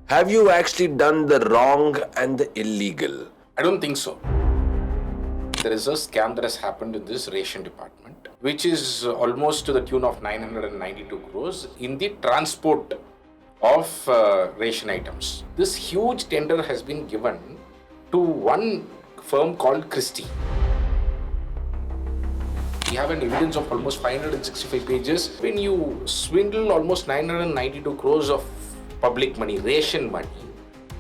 Have you actually done the wrong and the illegal? I don't think so. There is a scam that has happened in this Ration department, which is almost to the tune of 992 crores in the transport of ration items. This huge tender has been given to one firm called Christy. We have an evidence of almost 565 pages. When you swindle almost 992 crores of public money, ration money,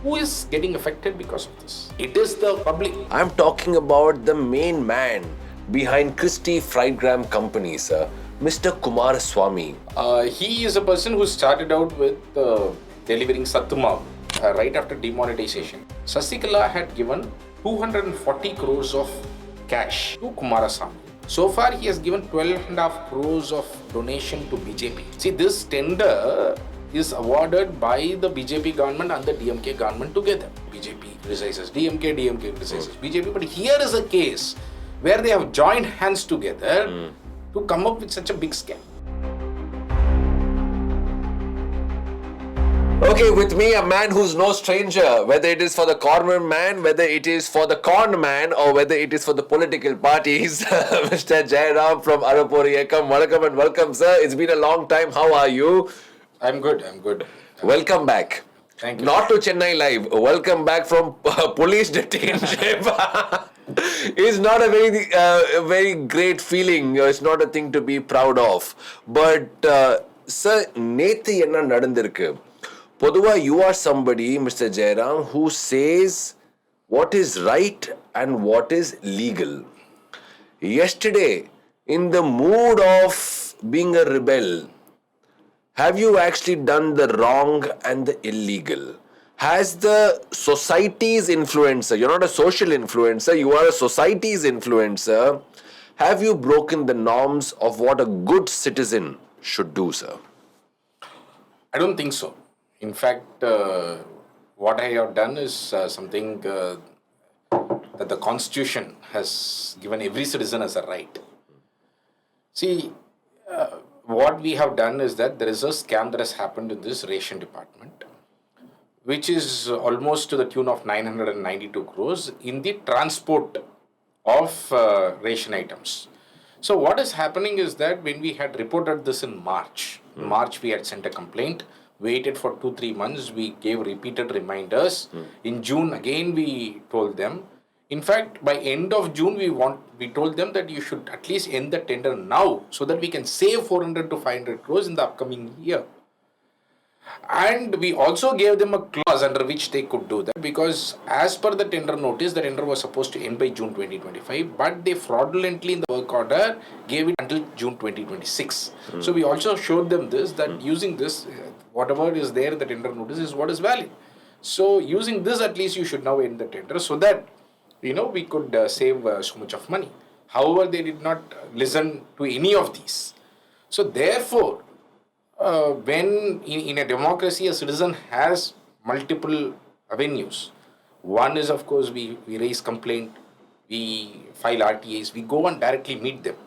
who is getting affected because of this? It is the public. I'm talking about the main man behind Christy Friedgram company, sir, Mr. Kumaraswamy. He is a person who started out with delivering Sattuma right after demonetization. Sasikala had given 240 crores of cash to Kumaraswamy. So far, he has given 12.5 crores of donation to BJP. See, this tender is awarded by the BJP government and the DMK government together. BJP criticizes DMK, DMK criticizes BJP. But here is a case where they have joined hands together to come up with such a big scam. Okay, with me, a man who's no stranger, whether it is for the corner man, whether it is for the con man, or whether it is for the political parties, Mr. Jairam from Arappor, Iyakkam. Welcome and welcome, sir. It's been a long time. How are you? I'm good. Welcome back. Thank you. Not to Chennai Live. Welcome back from police detention. It's not a very great feeling. It's not a thing to be proud of. But, sir, நேத்து என்ன நடந்திருக்கு? பொதுவா you are somebody, Mr. Jairam, who says what is right and what is legal. Yesterday, in the mood of being a rebel, have you actually done the wrong and the illegal? Has the society's influencer, you're not a social influencer, you are a society's influencer, have you broken the norms of what a good citizen should do, sir? I don't think so. In fact, what I have done is something that the Constitution has given every citizen as a right. See, what we have done is that there is a scam that has happened in this Ration department, which is almost to the tune of 992 crores in the transport of ration items. So what is happening is that when we had reported this in March, we had sent a complaint, waited for 2-3 months, we gave repeated reminders. In June, again, we told them. In fact, by end of June, we told them that you should at least end the tender now so that we can save 400 to 500 crores in the upcoming year. And we also gave them a clause under which they could do that, because as per the tender notice, the tender was supposed to end by June 2025, but they fraudulently in the work order gave it until June 2026. So we also showed them this, that using this, whatever is there in the tender notice is what is valid. So using this, at least you should now end the tender so that we could save so much of money. However, they did not listen to any of these. So therefore, when in a democracy, a citizen has multiple avenues. One is, of course, we raise complaint, we file RTAs, we go and directly meet them.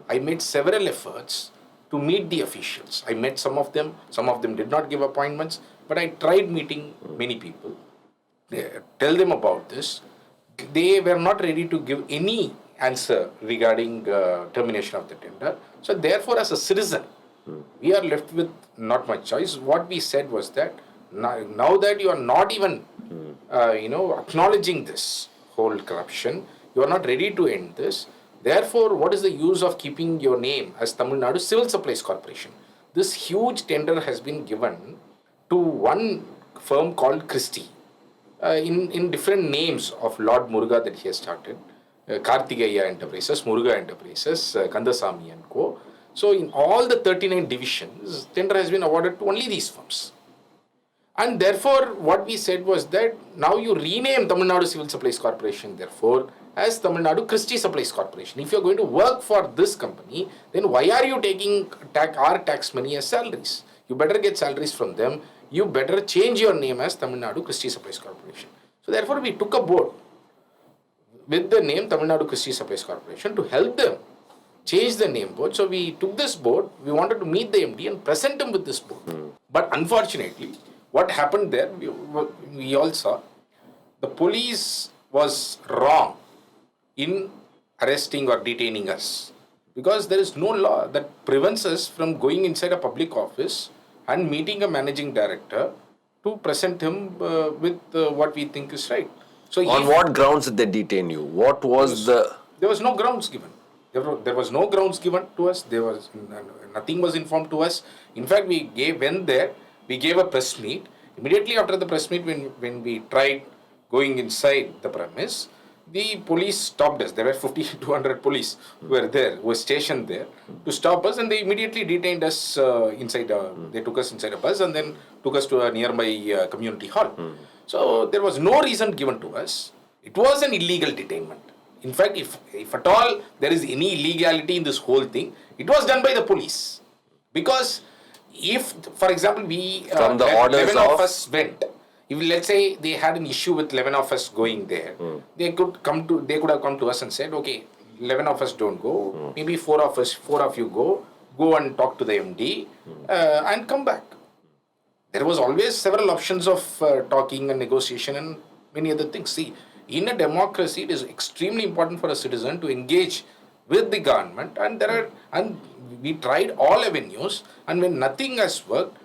I made several efforts to meet the officials. I met some of them did not give appointments, but I tried meeting many people. Tell them about this. They were not ready to give any answer regarding termination of the tender. So therefore, as a citizen, we are left with not much choice. What we said was that now that you are not even acknowledging this whole corruption, you are not ready to end this. Therefore, what is the use of keeping your name as Tamil Nadu Civil Supplies Corporation? This huge tender has been given to one firm called Christy in different names of Lord Muruga that he has started. Karthikeya Enterprises, Muruga Enterprises, Kandasamy and Co. So in all the 39 divisions, tender has been awarded to only these firms. And therefore, what we said was that now you rename Tamil Nadu Civil Supplies Corporation, therefore, as Tamil Nadu Christy Supplies Corporation. If you are going to work for this company, then why are you taking our tax money as salaries? You better get salaries from them. You better change your name as Tamil Nadu Christy Supplies Corporation. So therefore, we took a board with the name Tamil Nadu Christy Supplies Corporation to help them change the name board. So we took this board, we wanted to meet the MD and present him with this board. But unfortunately, what happened there, we all saw, the police was wrong in arresting or detaining us because there is no law that prevents us from going inside a public office and meeting a managing director to present him with what we think is right. So On what grounds did they detain you? What was the... there was no grounds given. There was no grounds given to us. There was nothing was informed to us. In fact, went there. We gave a press meet. Immediately after the press meet, when we tried going inside the premise, the police stopped us. There were 50 to 200 police who were stationed there to stop us, and they immediately detained us inside. They took us inside a bus and then took us to a nearby community hall. So there was no reason given to us. It was an illegal detainment. In fact, if at all there is any illegality in this whole thing, it was done by the police. Because if, for example, From the orders 11 of us went, if let's say they had an issue with 11 of us going there, they could have come to us and said, okay, 11 of us don't go, maybe 4 of you go and talk to the MD and come back. There was always several options of talking and negotiation and many other things. See, in a democracy, it is extremely important for a citizen to engage with the government, and we tried all avenues, and when nothing has worked,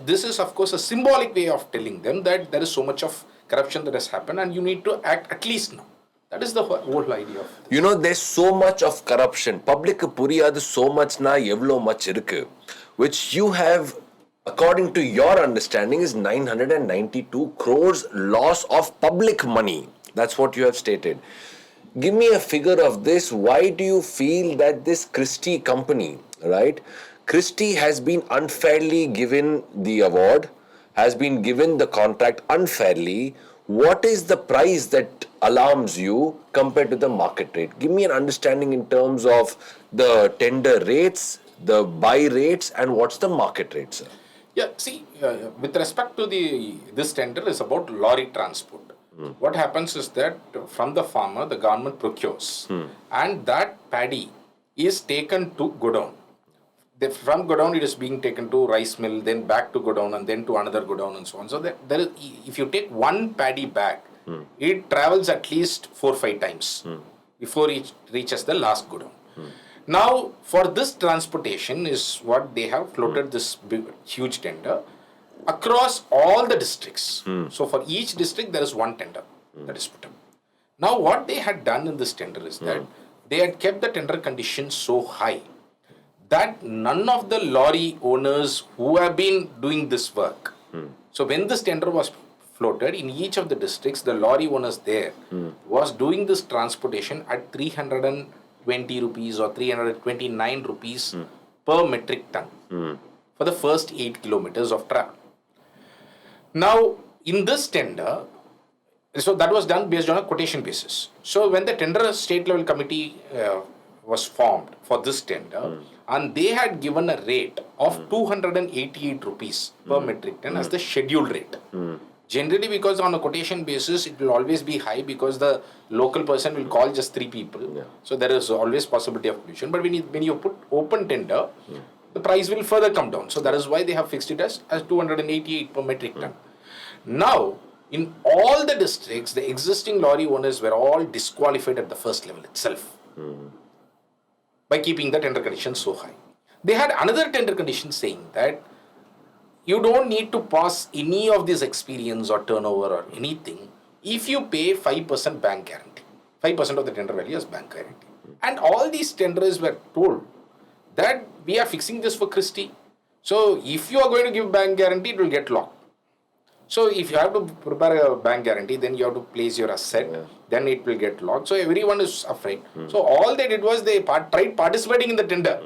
this is of course a symbolic way of telling them that there is so much of corruption that has happened, and you need to act at least now. That is the whole idea of this. You know, there's so much of corruption. Public puriyadu so much na evlo much irukku, which you have, according to your understanding, is 992 crores loss of public money. That's what you have stated. Give me a figure of this. Why do you feel that this Christy company, right? Christy has been unfairly given the award, has been given the contract unfairly. What is the price that alarms you compared to the market rate? Give me an understanding in terms of the tender rates, the buy rates, and what's the market rate, sir? Yeah, see, with respect to this tender is about lorry transport. What happens is that from the farmer, the government procures, and that paddy is taken to godown. From godown, it is being taken to rice mill, then back to godown, and then to another godown, and so on. So there is, if you take one paddy bag, it travels at least 4 or 5 times before it reaches the last godown. Now, for this transportation is what they have floated this huge tender across all the districts. So for each district, there is one tender that is put up. Now, what they had done in this tender is that they had kept the tender conditions so high that none of the lorry owners who have been doing this work. So when this tender was floated, in each of the districts, the lorry owners there was doing this transportation at 320 rupees or 329 rupees per metric ton for the first 8 kilometers of travel. Now, in this tender, so that was done based on a quotation basis. So when the tender state level committee was formed for this tender, and they had given a rate of 288 rupees per metric ton as the scheduled rate. Generally, because on a quotation basis, it will always be high because the local person will call just 3 people. So there is always possibility of pollution. But when you put open tender, the price will further come down. So that is why they have fixed it as 288 per metric ton. Now, in all the districts, the existing lorry owners were all disqualified at the first level itself by keeping the tender conditions so high. They had another tender condition saying that you don't need to pass any of this experience or turnover or anything if you pay 5% bank guarantee. 5% of the tender value is bank guarantee. And all these tenders were told that we are fixing this for Christy. So if you are going to give bank guarantee, it will get locked. So if you have to prepare a bank guarantee, then you have to place your asset, then it will get locked. So everyone is afraid. So all they did was they tried participating in the tender.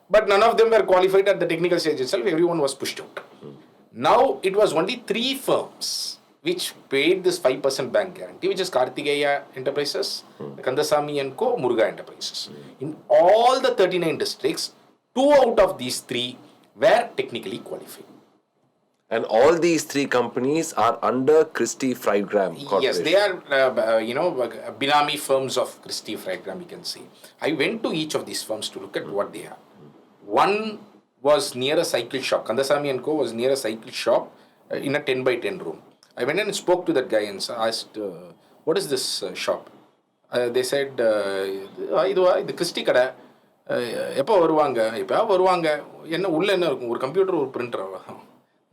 But none of them were qualified at the technical stage itself. Everyone was pushed out. Now it was only 3 firms which paid this 5% bank guarantee, which is Kartikeya Enterprises, Kandasamy and Co, Muruga Enterprises. In all the 39 districts, 2 out of these 3 were technically qualified. And all these 3 companies are under Christy Friedgram Corporation. Yes, they are, Benami firms of Christy Friedgram, you can see. I went to each of these firms to look at what they have. One was near a cycle shop. Kandasamy and Co was near a cycle shop in a 10 by 10 room. I went and spoke to that guy and asked, what is this shop? They said, இது Christie கடை, எப்போ வருவாங்க, எப்போ வருவாங்க, என்ன உள்ள என்ன இருக்கும், ஒரு கம்ப்யூட்டர், ஒரு printer,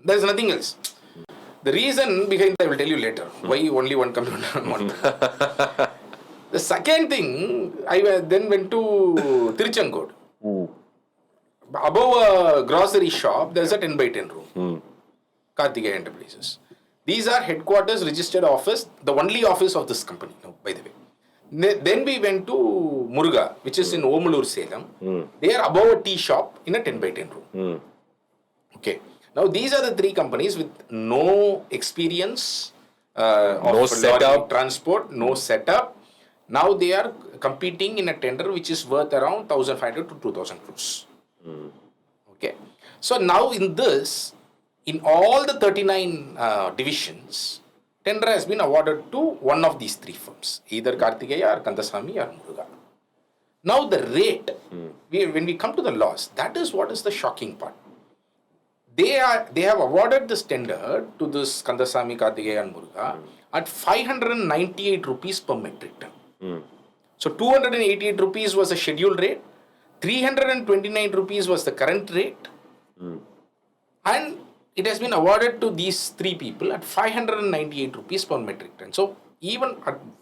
there is nothing else. The reason behind that I will tell you later. Why only one computer and one printer. The second thing, I then went to Tiruchangod. Above a grocery shop, there is a 10 by 10 room. Karthikeya Enterprises. These are headquarters, registered office, the only office of this company, no, by the way. Then we went to Muruga, which is in Omalur, Salem. They are above a tea shop in a 10 by 10 room. Okay. Now, these are the three companies with no experience of No setup. transport, no setup. Now, they are competing in a tender which is worth around 1,500 to 2,000 crores. Okay. So, now in this, in all the 39 divisions, tender has been awarded to one of these three firms, either Karthikeya or Kandasamy or Muruga. Now, the rate, when we come to the loss, that is what is the shocking part. They have awarded this tender to this Kandasamy, Karthikeya and Muruga at 598 rupees per metric ton. So 288 rupees was the scheduled rate, 329 rupees was the current rate, and it has been awarded to these three people at 598 rupees per metric ton. So even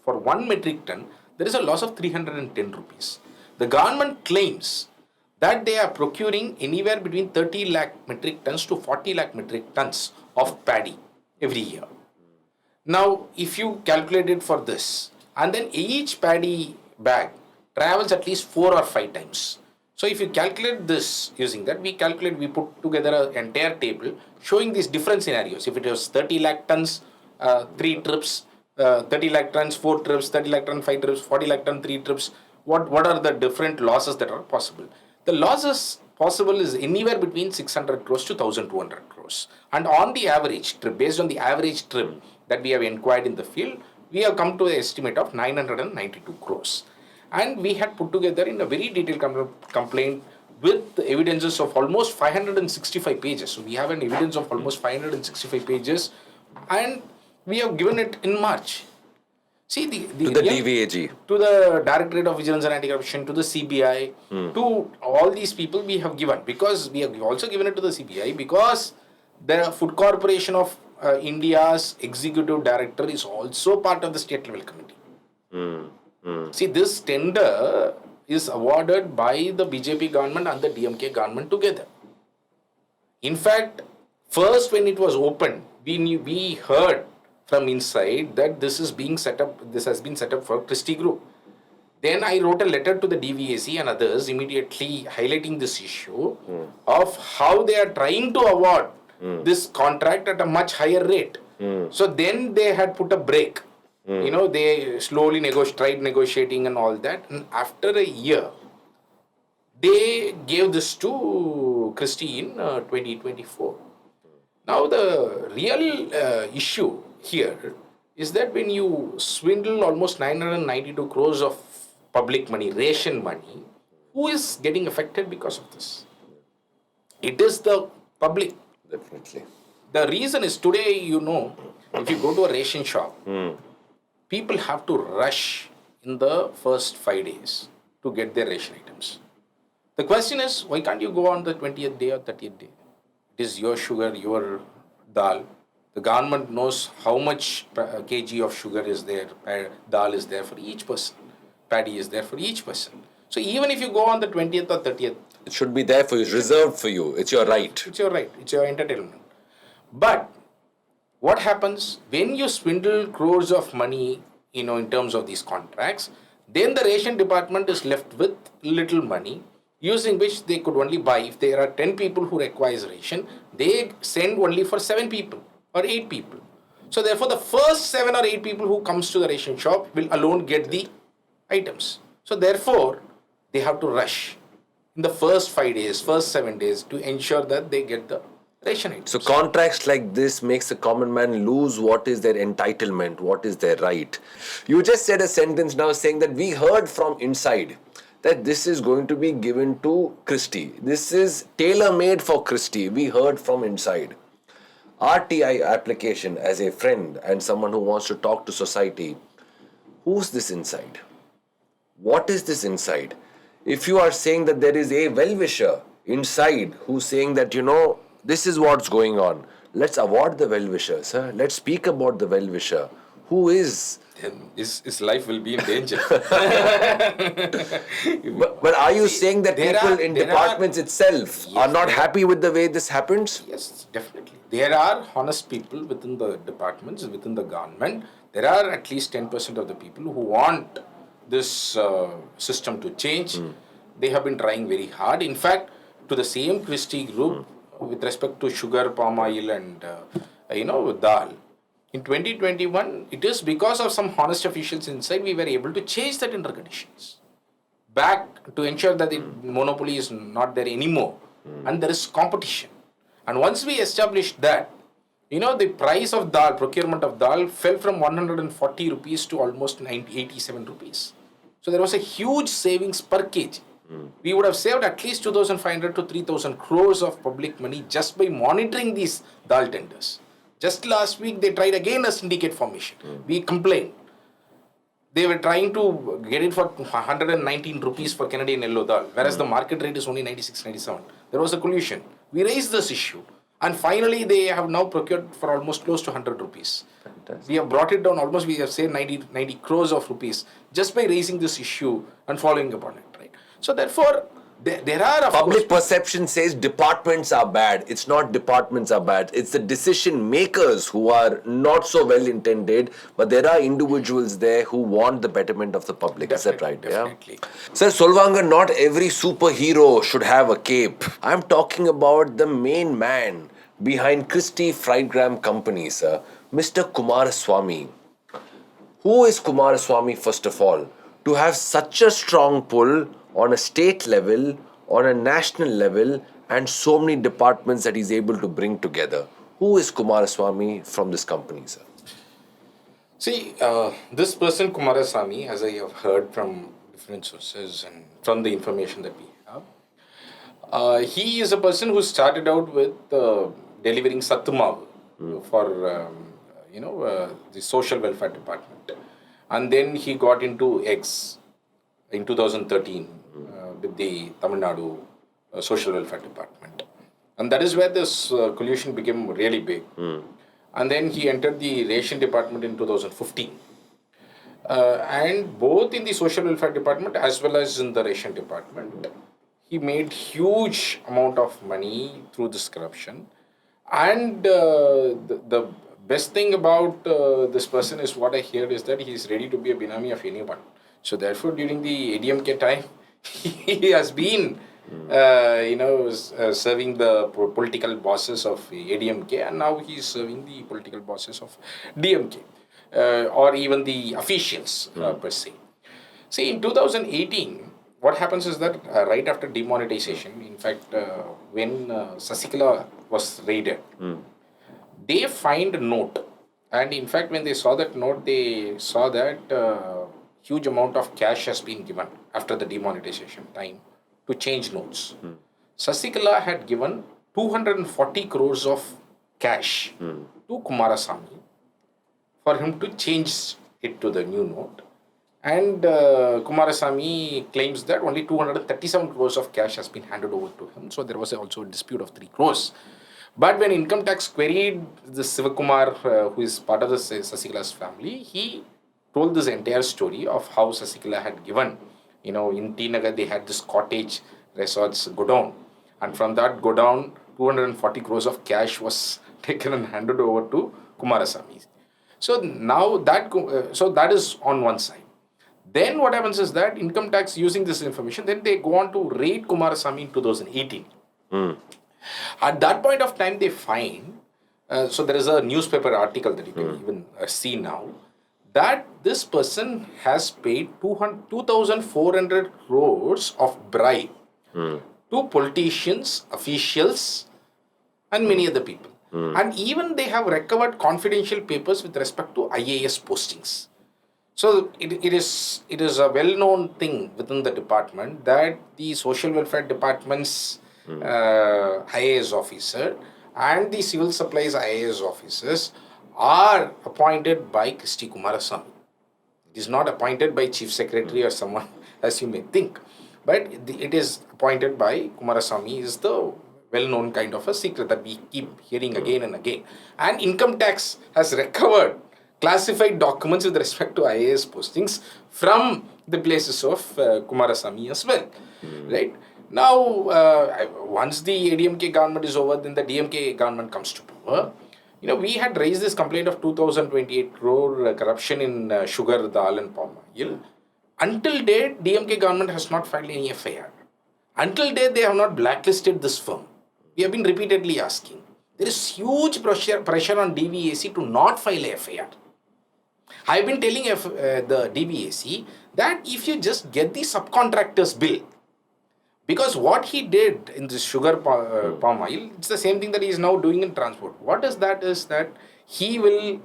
for 1 metric ton, there is a loss of 310 rupees. The government claims that they are procuring anywhere between 30 lakh metric tons to 40 lakh metric tons of paddy every year. Now, if you calculate it for this, and then each paddy bag travels at least 4 or 5 times. So, if you calculate this using that, we put together an entire table showing these different scenarios. If it was 30 lakh tons, 3 trips, 30 lakh tons, 4 trips, 30 lakh tons, 5 trips, 40 lakh tons, 3 trips, what are the different losses that are possible? The losses possible is anywhere between 600 crores to 1,200 crores. And on the average trip, based on the average trip that we have inquired in the field, we have come to an estimate of 992 crores. And we had put together in a very detailed complaint with evidences of almost 565 pages. So we have an evidence of almost 565 pages, and we have given it in March. See, to the DVAG, to the Directorate of Vigilance and Anti-Corruption, to the CBI, to all these people we have given, because we have also given it to the CBI because the Food Corporation of India's executive director is also part of the state level committee. See, this tender is awarded by the BJP government and the DMK government together. In fact, first when it was opened, we heard from inside that this has been set up for Christy Group. Then I wrote a letter to the DVAC and others immediately highlighting this issue of how they are trying to award this contract at a much higher rate. So then they had put a break. They slowly tried negotiating and all that. And after a year, they gave this to Christy in 2024. Now the real issue here is that when you swindle almost 992 crores of public money, ration money, who is getting affected because of this? It is the public. definitely. The reason is today, if you go to a ration shop, people have to rush in the first 5 days to get their ration items. The question is, why can't you go on the 20th day or 30th day? It is your sugar, your dal. The government knows how much kg of sugar is there, dal is there for each person, paddy is there for each person. So even if you go on the 20th or 30th, It should be there for you, reserved for you. It's your right. it's your right, it's your entertainment. But what happens when you swindle crores of money, in terms of these contracts, then the ration department is left with little money, using which they could only buy. If there are 10 people who requires ration, they send only for 7 people or 8 people. So therefore, the first 7 or 8 people who comes to the ration shop will alone get the items. So therefore, they have to rush in the first 5 days, first 7 days to ensure that they get the ration items. So contracts like this makes the common man lose what is their entitlement, what is their right. You just said a sentence now saying that we heard from inside that this is going to be given to Christy. This is tailor-made for Christy. We heard from inside. RTI application as a friend and someone who wants to talk to society, who's this inside? What is this inside? If you are saying that there is a well-wisher inside who's saying that, this is what's going on, let's award the well-wisher, sir. Let's speak about the well-wisher. Who is? Then his life will be in danger. But are you saying that people in departments itself are not happy with the way this happens? Yes, definitely. There are honest people within the departments, within the government. There are at least 10% of the people who want this system to change. They have been trying very hard. In fact, to the same Christy group, with respect to sugar, palm oil, and dal. In 2021, it is because of some honest officials inside we were able to change that under conditions back to ensure that the monopoly is not there anymore and there is competition. And once we established that, the price of dal, procurement of dal, fell from 140 rupees to almost 87 rupees. So there was a huge savings per kg. We would have saved at least 2,500 to 3,000 crores of public money just by monitoring these dal tenders. Just last week, they tried again a syndicate formation. We complained. They were trying to get it for 119 rupees for Canadian yellow dal, whereas the market rate is only 96, 97. There was a collusion. We raised this issue. And finally, they have now procured for almost close to 100 rupees. Fantastic. We have brought it down almost, we have saved 90 crores of rupees just by raising this issue and following upon it. Right? So therefore, there are public perception says departments are bad. It's not departments are bad. It's the decision makers who are not so well intended, but there are individuals there who want the betterment of the public. Is that right? Definitely. Yeah. Sir Solvanga, not every superhero should have a cape. I'm talking about the main man behind Christy Friedgram company, sir, Mr. Kumaraswamy. Who is Kumaraswamy, first of all, to have such a strong pull on a state level, on a national level, and so many departments that he's able to bring together? Who is Kumaraswamy from this company, sir? See, this person Kumaraswamy, as I have heard from different sources and from the information that we have, he is a person who started out with delivering Sattumavu for the social welfare department, and then he got into eggs in 2013 with the Tamil Nadu social welfare department, and that is where this collusion became really big. And then he entered the Ration department in 2015, and both in the social welfare department as well as in the Ration department, he made huge amount of money through this corruption. And the best thing about this person is what I hear is that he is ready to be a Benami of anyone. So therefore, during the ADMK time, he has been, serving the political bosses of ADMK, and now he is serving the political bosses of DMK, or even the officials per se. See, in 2018, what happens is that right after demonetization, in fact, when Sasikala was raided, they find a note. And in fact, when they saw that note, they saw that huge amount of cash has been given after the demonetization time to change notes. Sasikala had given 240 crores of cash to Kumaraswamy for him to change it to the new note. And Kumaraswamy claims that only 237 crores of cash has been handed over to him. So there was also a dispute of 3 crores. But when income tax queried the Sivakumar, who is part of the Sasikala's family, he told this entire story of how Sasikala had given, in T Nagar they had this cottage resorts godown, and from that godown 240 crores of cash was taken and handed over to Kumaraswamy. So now that is on one side. Then what happens is that income tax using this information, then they go on to raid Kumaraswamy in 2018. At that point of time, they find, so there is a newspaper article that you can even see now, that this person has paid 2,400 crores of bribe to politicians, officials, and many other people. And even they have recovered confidential papers with respect to IAS postings. So it is a well-known thing within the department that the social welfare department's IAS officer and the civil supplies IAS officers are appointed by Christy Kumarasamy. It is not appointed by Chief Secretary or someone as you may think, but it is appointed by Kumarasamy is the well-known kind of a secret that we keep hearing again and again. And income tax has recovered classified documents with respect to IAS postings from the places of Kumarasamy as well, right? Now, once the ADMK government is over, then the DMK government comes to power. We had raised this complaint of 2028 crore corruption in sugar, dal and palm oil. Until date, DMK government has not filed any FIR. Until date, they have not blacklisted this firm. We have been repeatedly asking. There is huge pressure on DVAC to not file a FIR. I have been telling the DVAC that if you just get the subcontractors bill, because what he did in this sugar palm oil, it's the same thing that he is now doing in transport. What is that he will,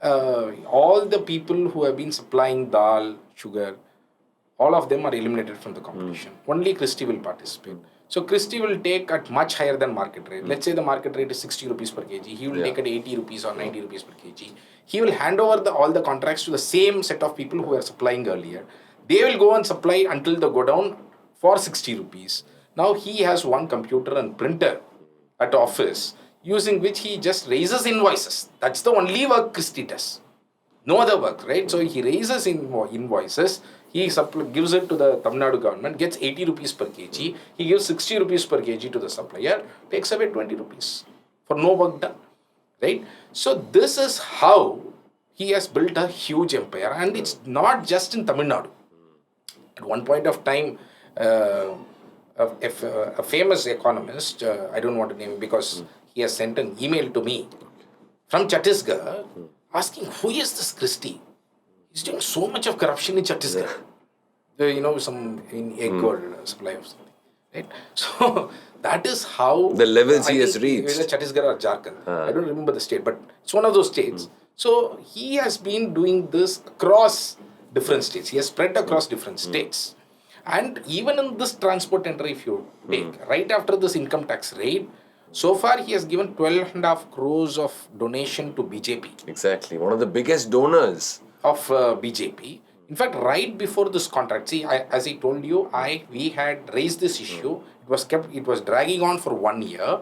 all the people who have been supplying dal, sugar, all of them are eliminated from the competition. Only Christy will participate. So Christy will take at much higher than market rate. Let's say the market rate is 60 rupees per kg. He will take at 80 rupees or 90 rupees per kg. He will hand over all the contracts to the same set of people who were supplying earlier. They will go and supply until the godown for 60 rupees. Now he has one computer and printer at office using which he just raises invoices. That's the only work Christy does. No other work, right? So he raises invoices. He gives it to the Tamil Nadu government, gets 80 rupees per kg. He gives 60 rupees per kg to the supplier, takes away 20 rupees for no work done, right? So this is how he has built a huge empire, and it's not just in Tamil Nadu. At one point of time, a famous economist, I don't want to name him because he has sent an email to me from Chhattisgarh asking, who is this Christy? He's doing so much of corruption in Chhattisgarh. Some in egg or supply of something, right? So that is how the levels he has reached. Chhattisgarh or Jharkhand. I don't remember the state, but it's one of those states. So he has been doing this across different states. He has spread across different states. And even in this transport tender, if you take, right after this income tax raid, so far he has given 12.5 crores of donation to BJP. Exactly. One of the biggest donors of BJP. In fact, right before this contract, see, as I told you, we had raised this issue. It was dragging on for 1 year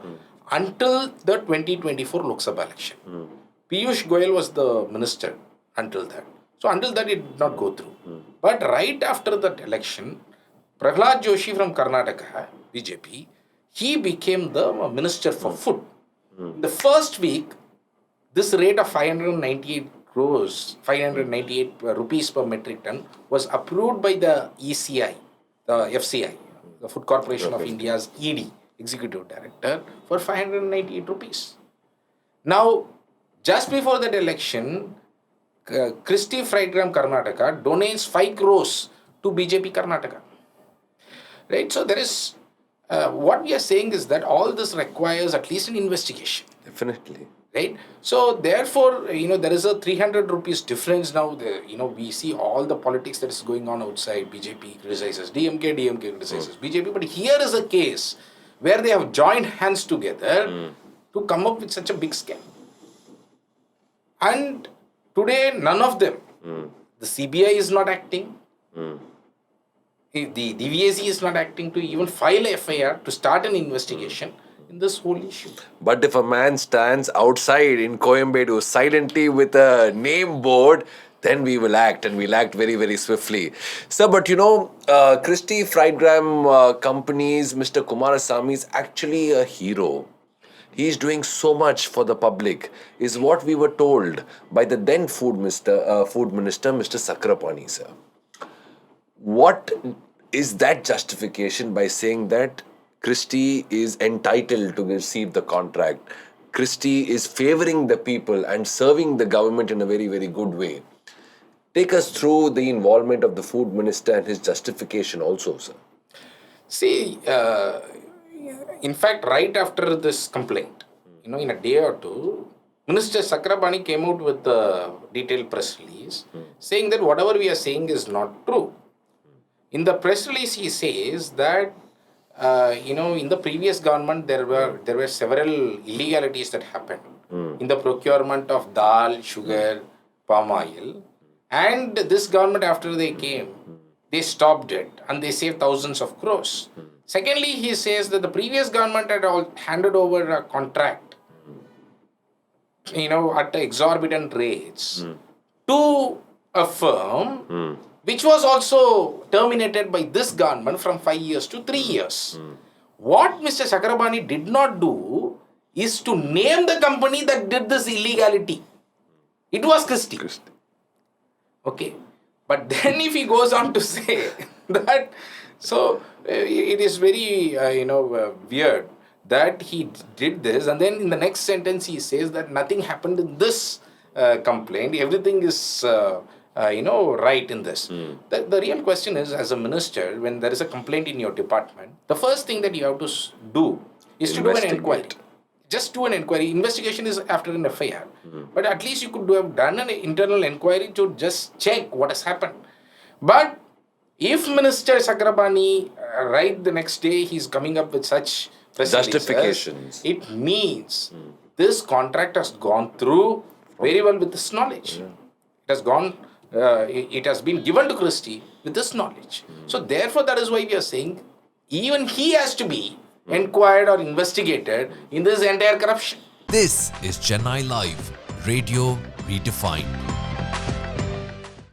until the 2024 Lok Sabha election. Piyush Goyal was the minister until that. So until that, it did not go through. But right after that election, Prahlad Joshi from Karnataka, BJP, he became the minister for food. The first week, this rate of 598 rupees per metric ton was approved by the ECI, the FCI, the Food Corporation of India's ED, Executive Director, for 598 rupees. Now, just before that election, Christy Friedgram Karnataka donates 5 crores to BJP Karnataka. Right? So there is, what we are saying is that all this requires at least an investigation. Definitely. Right? So therefore, there is a 300 rupees difference now. We see all the politics that is going on outside. BJP criticizes DMK criticizes BJP. But here is a case where they have joined hands together to come up with such a big scam. And today, none of them, the CBI is not acting, the DVAC is not acting to even file a FIR to start an investigation in this whole issue. But if a man stands outside in Coimbatore silently with a name board, then we will act, and we'll act very, very swiftly. Sir, but Christy Friedgram companies, Mr. Kumarasamy is actually a hero. He's doing so much for the public, is what we were told by the then food minister, Mr. Sakrapani, sir. What is that justification by saying that Christy is entitled to receive the contract? Christy is favoring the people and serving the government in a very, very good way. Take us through the involvement of the food minister and his justification also, sir. See, in fact, right after this complaint, in a day or two, Minister Sakrapani came out with a detailed press release saying that whatever we are saying is not true. In the press release, he says that in the previous government, there were several illegalities that happened in the procurement of dal, sugar, palm oil, and this government, after they came, they stopped it and they saved thousands of crores. Secondly, he says that the previous government had all handed over a contract, at exorbitant rates to a firm which was also terminated by this government from 5 years to 3 years. What Mr. Chakrabani did not do is to name the company that did this illegality. It was Christy. Okay. But then if he goes on to say that, so it is very, weird that he did this, and then in the next sentence he says that nothing happened in this complaint, everything is right in this. The real question is, as a minister, when there is a complaint in your department, the first thing that you have to do is to do an inquiry. Just do an inquiry. Investigation is after an FIR. But at least you could have done an internal inquiry to just check what has happened. But if Minister Chakrabani, right the next day, he's coming up with such justifications, it means this contract has gone through very well with this knowledge. It has gone. It has been given to Christy with this knowledge. So therefore, that is why we are saying even he has to be inquired or investigated in this entire corruption. This is Chennai Live, Radio Redefined.